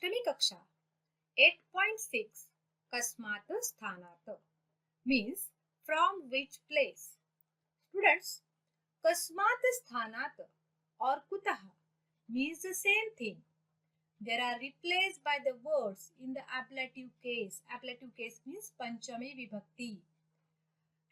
पंचमी कक्षा 8.6 कस्मात् स्थानात् means from which place. Students, kasmat sthanat or kutah means the same thing. They are replaced by the words in the ablative case. Ablative case means panchami vibhakti.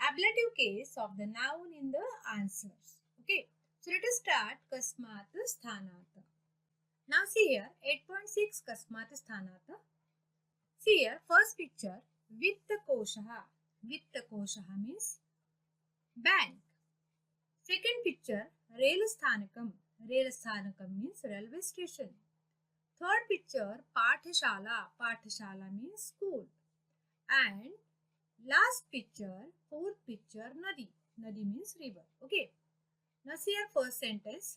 Ablative case of the noun in the answers. Okay, so let us start kasmat sthanat. Now see here 8.6 kasmat sthanat. See here first picture vitta koshaha. Vitta koshaha means bank. Second picture rail sthanakam. Rail sthanakam means railway station. Third picture pathshala. Pathshala means school. And last picture, fourth picture nadi. Nadi means river. Okay. Now see here first sentence.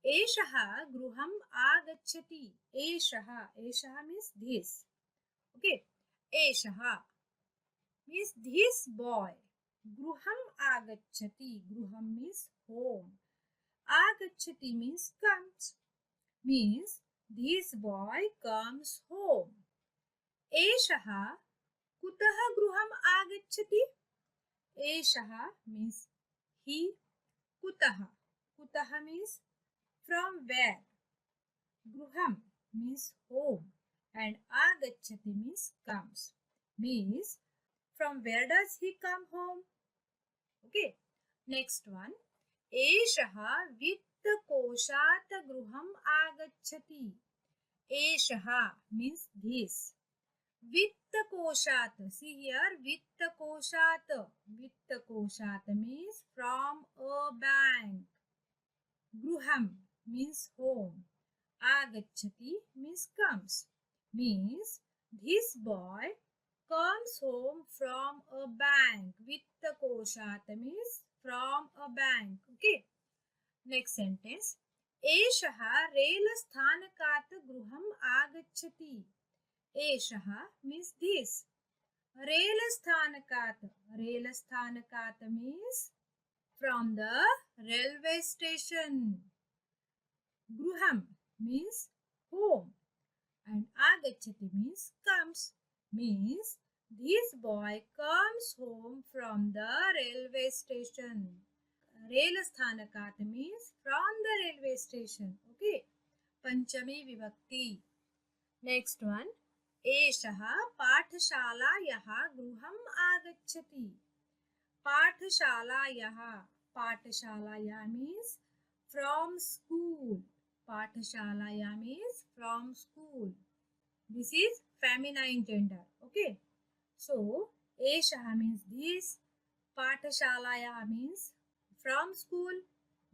Eshaha gruham agachati. Eshaha. Eshaha means this. Okay. Eshaha means this boy. Gruham agachati. Gruham means home. Agachati means comes. Means this boy comes home. Eshaha kutaha gruham agachati. Eshaha means he. Kutaha. Kutaha means from where. Gruham means home. And agachati means comes. Means from where does he come home? Okay. Next one. Eshaha vitta koshat gruham agachati. Eshaha means this. Vitta koshat. See here vitta koshat. Vitta koshat means from a bank. Gruham means home. Agachati means comes. Means this boy comes home from a bank. Vitta koshat means from a bank. Okay. Next sentence. Eshaha rail sthanakat gruham agachati. Eshaha means this. Rail sthanakat. Rail sthanakat means from the railway station. Gruham means home. And agachati means comes. Means this boy comes home from the railway station. Rail sthanakat means from the railway station. Okay. Panchami vibhakti. Next one. Eshaha pathshalayaha gruham agachati. Pathshalayaha. Pathshalaya means from school. Pathshalaya means from school. This is feminine gender. Okay. So, Eshaha means this. Pathshalaya means from school.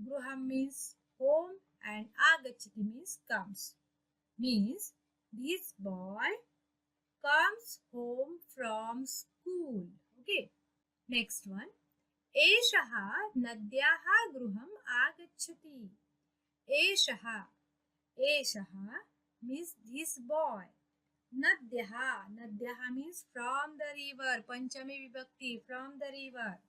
Gruham means home. And agachati means comes. Means this boy comes home from school. Okay. Next one. Eshaha nadyaha gruham agachati. Eshaha. Eshaha means this boy. Nadyaha. Nadyaha means from the river. Panchami vibhakti, from the river.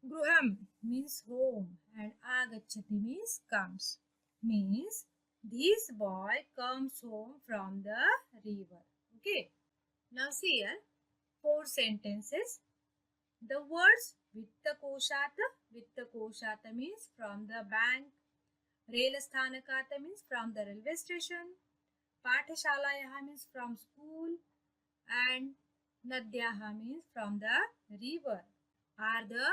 Gruham means home. And agachati means comes. Means this boy comes home from the river. Okay. Now see here 4 sentences. The words vitta koshata means from the bank. Rail sthanakata means from the railway station. Pathshalaya means from school. And nadyaha means from the river are the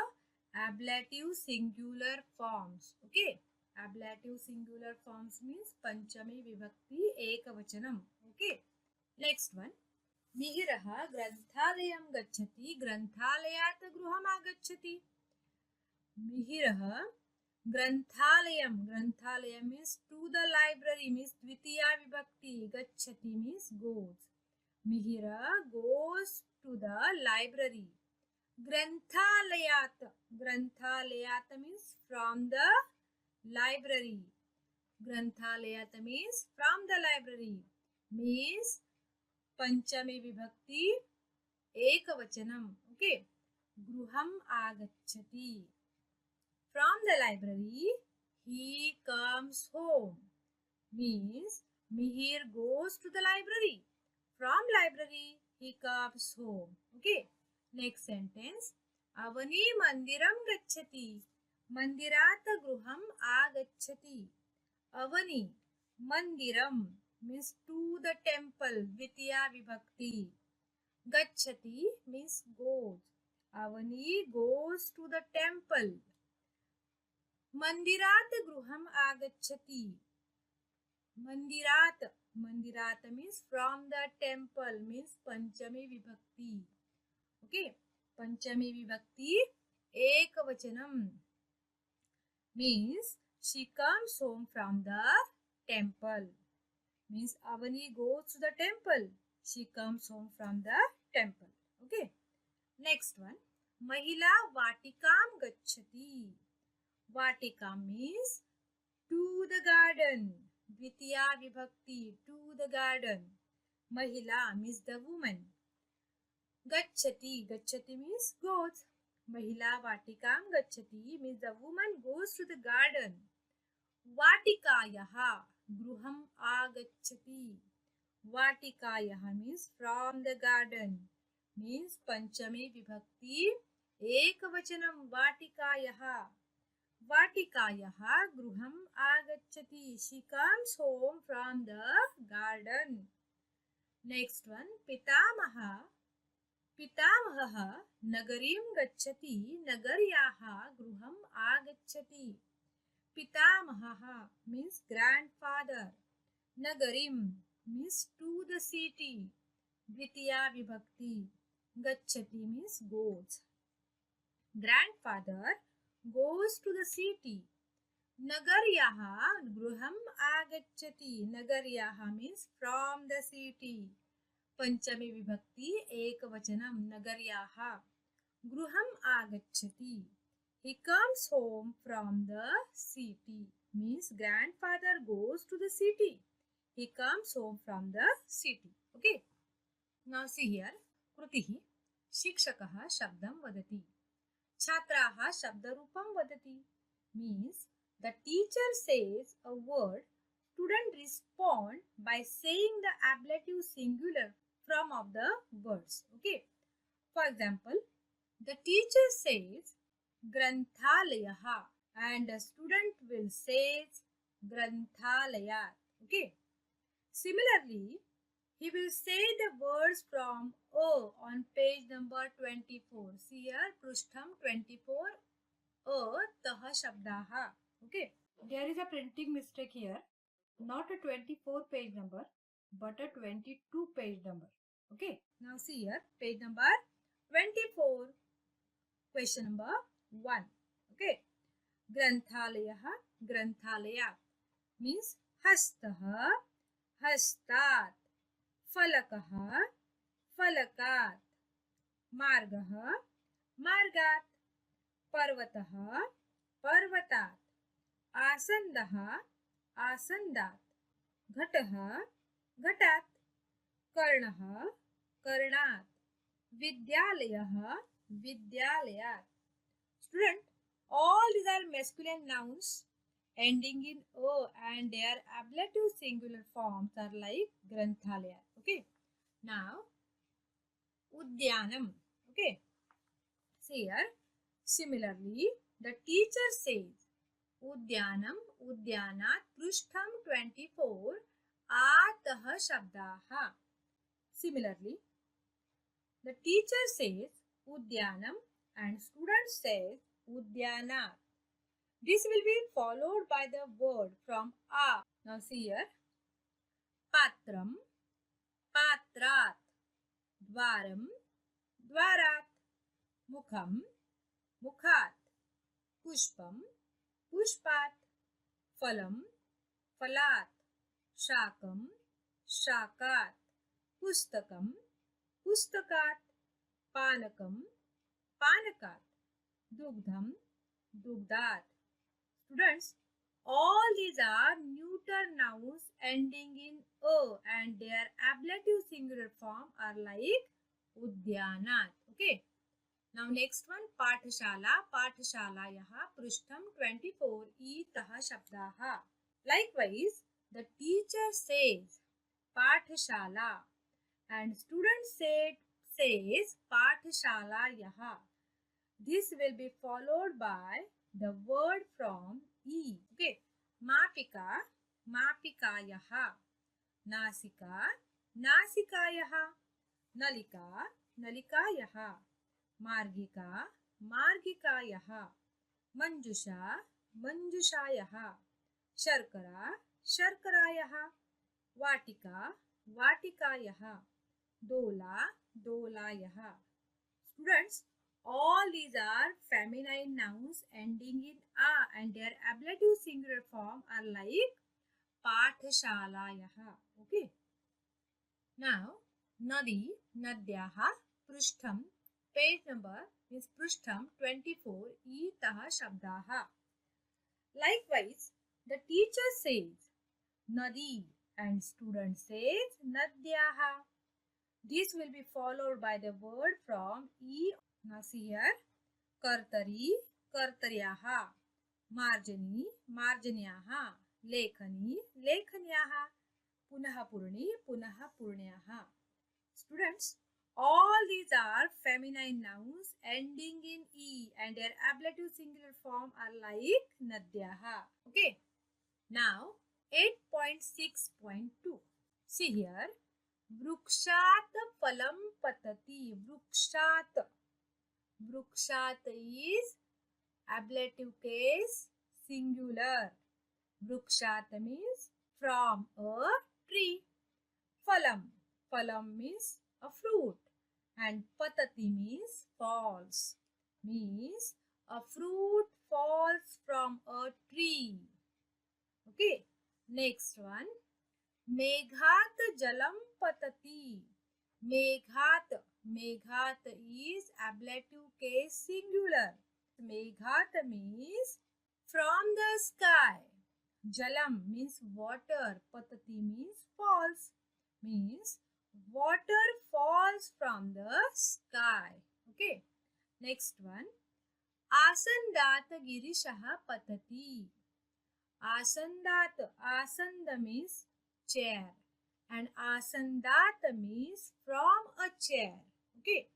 ablative singular forms. Okay. Ablative singular forms means panchami vibhakti ekavachanam. Okay. Next one. Mihiraha granthalayam gacchati granthalayat gruham agacchati. Mihiraha granthalayam. Granthalayam means to the library means dvitiya vibhakti. Gacchati means goes. Mihira goes to the library. Granthalayat. Granthalayat means from the library. Granthalayat means from the library. Means Panchami vibhakti ekavachanam. Okay. Gruham agachati. From the library he comes home. Means Mihir goes to the library. From library, he comes home. Okay. Next sentence. Avani mandiram gacchati. Mandirat gruham agacchati. Avani mandiram means to the temple. Dvitiya vibhakti. Gacchati means goes. Avani goes to the temple. Mandirat gruham agacchati. Mandirat means from the temple means Panchami Vibhakti. Okay. Panchami Vibhakti Ekavachanam means she comes home from the temple. Means Avani goes to the temple. She comes home from the temple. Okay. Next one. Mahila Vatikam Gacchati. Vatika means to the garden. Dvitiya Vibhakti, to the garden. Mahila means the woman. Gacchati means goes. Mahila Vatikam Gacchati means the woman goes to the garden. Vatikayaha Gruham Agacchati. Vatikayaha means from the garden. Means Panchami Vibhakti Ekavachanam Vatikayaha. Vatikayaha gruham agacchati. She comes home from the garden. Next one. Pitamaha nagarim gacchati. Nagaryaha gruham agacchati. Pitamaha means grandfather. Nagarim means to the city. Dvitiya vibhakti. Gacchati means goes. Grandfather goes to the city. Nagaryaha gruham agacchati. Nagaryaha means from the city. Panchami vibhakti ekavachanam. Nagaryaha gruham agacchati. He comes home from the city. Means grandfather goes to the city. He comes home from the city. Okay. Now see here. Krutihi shikshakaha shabdam vadati. Chhatraha shabdarupam vadati means the teacher says a word, student respond by saying the ablative singular form of the words. Okay. For example, the teacher says Granthalayaha and the student will say Granthalayat. Okay. Similarly, he will say the words from O on page number 24. See here, Prushtham 24. O Taha Shabdaha. Okay. There is a printing mistake here. Not a 24 page number, but a 22 page number. Okay. Now see here, page number 24. Question number 1. Okay. Granthalayaha, Granthalayat means Hastaha, Hastat. Falakaha, Falakat. Margaha, Margat. Parvataha, Parvatat. Asandaha, Asandat. Ghataha, Ghatat. Karnaha, Karnat. Vidyalayaha, Vidyalayat. Student, all these are masculine nouns ending in O and their ablative singular forms are like Granthalaya. Okay. Now, Udyanam. Okay. See here. Similarly, the teacher says Udyanam, Udyanat, Prushtham 24, Ataha Shabdaha. Similarly, the teacher says Udyanam and student says Udyanat. This will be followed by the word from A. Now see here. Patram, Patrat. Dvaram, Dvarat. Mukham, Mukhat. Pushpam, Pushpat. Phalam, Phalat. Shakam, Shakat. Pustakam, Pustakat. Panakam, Panakat. Dugdham, Dugdat. Students, all these are neuter nouns ending in O and their ablative singular form are like Udyanat. Okay. Now next one, Pathashala, Pathashalayaha, Prushtham 24, Itaha Shabdaha. Likewise, the teacher says Pathshala and student says Pathshalayah. This will be followed by the word from E. Okay. Mapika, Mapikayah. Nasika, Nasikayah. Nalika, Nalikayah. Margika, Margikayah. Manjusha, Manjushayah. Sharkara, Sharkarayah. Vatika, Vatikayah. Dola, Dolayah. Students, all these are feminine nouns ending in a and their ablative singular form are like Pathshalayah. Okay. Now, Nadi, Nadyaha, Prishtham, page number is Prishtham 24, Itaha Shabdaha. Likewise, the teacher says Nadi and student says Nadyaha. This will be followed by the word from E. Now see here, Kartari, Kartaryaha, Marjani, Marjanyaha, Lekhani, Lekhanyaha, Punahapurni, Punahapurnyaha. Students, all these are feminine nouns ending in E and their ablative singular form are like Nadyaha. Okay. Now, 8.6.2. See here. Vrukshat phalam patati. Vrukshat. Vrukshat is ablative case singular. Vrukshat means from a tree. Phalam. Phalam means a fruit. And patati means falls. Means a fruit falls from a tree. Okay. Next one. Meghat jalam patati. Meghat. Meghat is ablative case singular. Meghat means from the sky. Jalam means water. Patati means falls. Means water falls from the sky. Okay. Next one. Asandat girishaha patati. Asandat. Asanda means chair. And asandat means from a chair. Okay.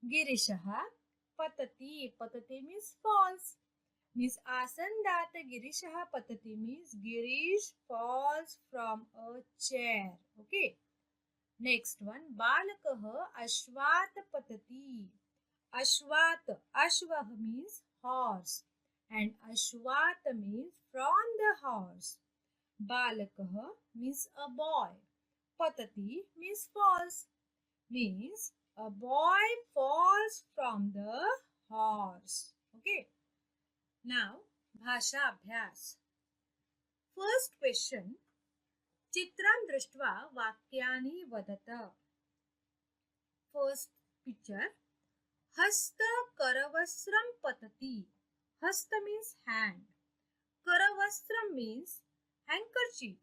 Girishaha patati. Patati means falls. Means asandat girishaha patati means Girish falls from a chair. Okay. Next one. Balakaha ashvat patati. Ashvat. Ashvah means horse. And ashvat means from the horse. Balakaha means a boy. Patati means falls. Means a boy falls from the horse. Okay. Now, Bhasha Abhyas. First question. Chitram drishtva vakyani vadata. First picture. Hasta karavasram patati. Hasta means hand. Karavasram means handkerchief.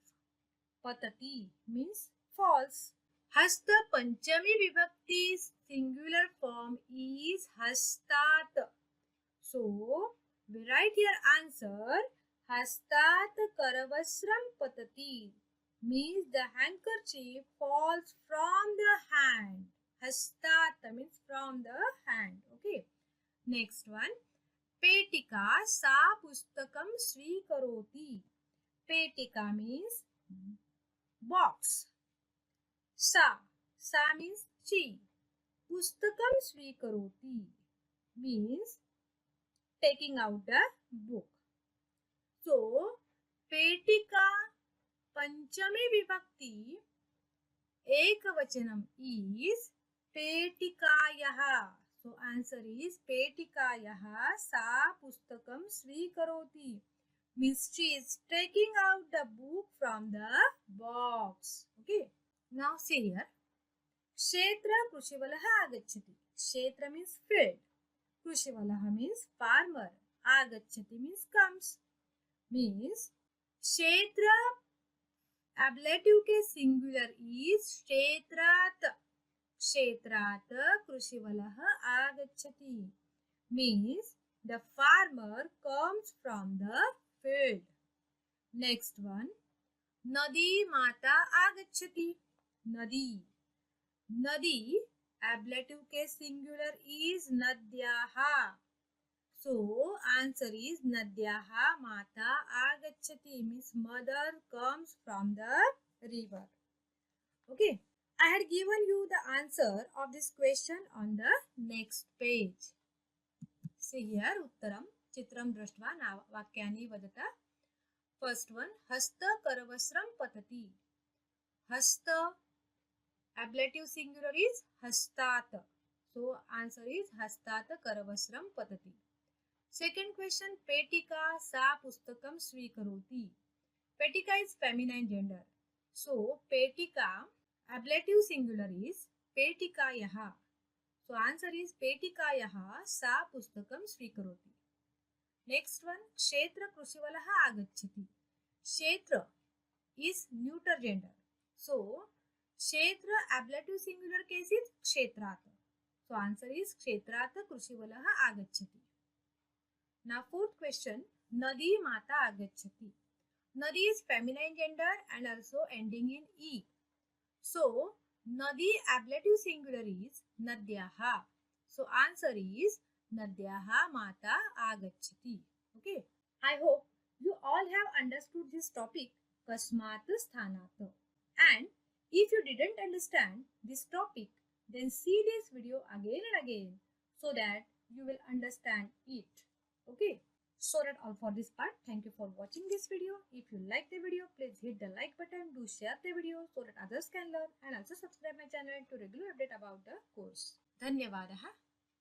Patati means falls. Hasta Panchami Vibhakti singular form is Hastat. So, we write here answer Hastat Karavasram Patati means the handkerchief falls from the hand. Hastat means from the hand. Okay. Next one. Petika sa pustakam svikaroti. Petika means box. Sa means she. Pustakam svikaroti means taking out the book. So, Petika Panchami Vibhakti Ekavachanam is Petikayaha. So, answer is Petikayaha sa pustakam svikaroti. Means she is taking out the book from the box. Okay. Now see here. Kshetra Krushivalah agachati. Kshetra means field. Krushivalah means farmer. Agachati means comes. Means Kshetra ablative case singular is Kshetrat. Kshetrat Krushivalah agachati. Means the farmer comes from the field. Next one. नदी माता आगच्छति. नदी. नदी ablative case singular is nadyaha. So answer is nadyaha mata agachati means mother comes from the river. Okay. I had given you the answer of this question on the next page. See here uttaram chitram drashtva vakyani vadata. First one hasta karavasram patati. Hasta ablative singular is hastat. So answer is hastat karavasram patati. Second question petika sa pustakam svikaroti. Petika is feminine gender. So petika ablative singular is petikayaha. So answer is petikayaha sa pustakam svikaroti. Next one kshetra krushivalah agachati. Kshetra is neuter gender. So kshetra ablative singular case is kshetrat. So answer is kshetrat krushivalah agachati. Now fourth question nadi mata agachati. Nadi is feminine gender and also ending in e. So nadi ablative singular is nadyaha. So answer is nadyaha mata agachati. Okay. I hope you all have understood this topic kasmat sthanat. And if you didn't understand this topic, then see this video again and again so that you will understand it. Okay. So that all for this part. Thank you for watching this video. If you like the video, please hit the like button. Do share the video so that others can learn and also subscribe my channel to regular update about the course. Dhanyavadaha.